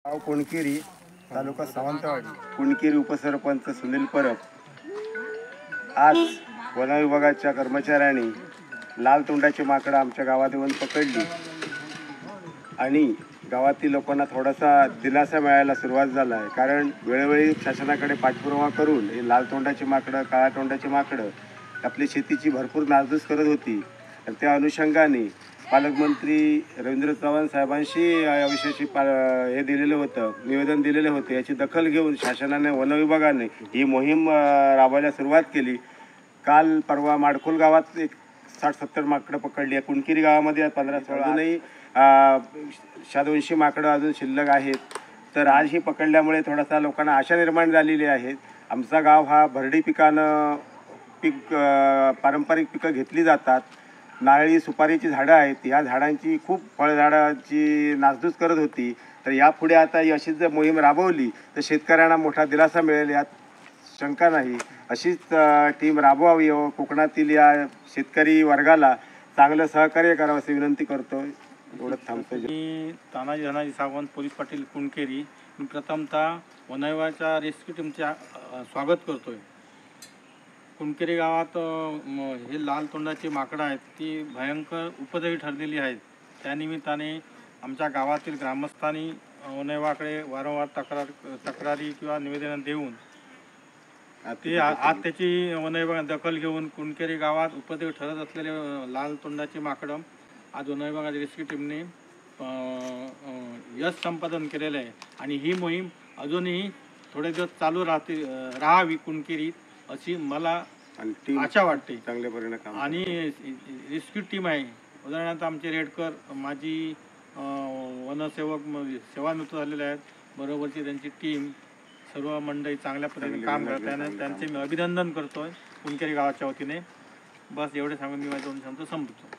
गाव कुणकेरी, तालुका सावंतवाडी. कुणकेरी उपसरपंच सुनील परब. आज वन विभागाच्या कर्मचाऱ्यांनी लाल तोंडाची माकडं आमच्या गावात येऊन पकडली आणि गावातील लोकांना थोडासा दिलासा मिळायला सुरुवात झाला आहे. कारण वेळोवेळी शासनाकडे पाठपुरावा करून ही लाल तोंडाची माकडं, काळ्या तोंडाची माकडं आपली शेतीची भरपूर नासधूस करत होती. आणि त्या अनुषंगाने पालकमंत्री रवींद्र चव्हाण साहेबांशी या विषयाची हे दिलेलं होतं, निवेदन दिलेले होते. याची दखल घेऊन शासनाने, वन विभागाने ही मोहीम राबवायला सुरुवात केली. काल परवा माडखोल गावात एक 60-70 माकडं पकडली आहे. कुणकेरी गावामध्ये 15-16 अजूनही 100-200 माकडं अजून शिल्लक आहेत. तर आज ही पकडल्यामुळे थोडासा लोकांना आशा निर्माण झालेली आहे. आमचा गाव हा भरडी पिकानं पारंपरिक पिकं घेतली जातात. नारळी, सुपारीची झाडं आहेत. या झाडांची खूप फळझाडांची नासधूस करत होती. तर यापुढे आता ही अशीच जर मोहीम राबवली तर शेतकऱ्यांना मोठा दिलासा मिळेल, यात शंका नाही. अशीच टीम राबवावी व कोकणातील या शेतकरी वर्गाला चांगलं सहकार्य करावं अशी विनंती करतो. एवढंच थांबतो. मी तानाजी धनाजी सावंत, पोलीस पाटील कुणकेरी. मी प्रथमतः वन विभागाच्या रेस्क्यू टीमचे स्वागत करतोय. कुणकेरी गावात हे लाल तोंडाची माकडं आहेत, ती भयंकर उपद्रवी ठरलेली आहेत. त्यानिमित्ताने आमच्या गावातील ग्रामस्थांनी वन विभागाकडे वारंवार तक्रारी किंवा निवेदनं देऊन ते आज त्याची वन विभागाने दखल घेऊन कुणकेरी गावात उपद्रवी ठरत असलेले लाल तोंडाची माकडं आज वन विभागाच्या रेस्क्यू टीमने यश संपादन केलेलं आहे. आणि ही मोहीम अजूनही थोडे दिवस चालू राहावी कुणकेरीत अशी मला आशा वाटते. चांगल्या परिणाम आणि रेस्क्यू टीम आहे, उदाहरणार्थ आमचे रेडकर, माजी वनसेवक सेवानिवृत्त झालेले आहेत, बरोबरची त्यांची टीम, सर्व मंडळी चांगल्या पद्धतीने काम करताना त्यांचे मी अभिनंदन करतोय कुणकेरी गावाच्या वतीने. बस एवढे सांगून मी माझ्या दोन शब्द संपतो.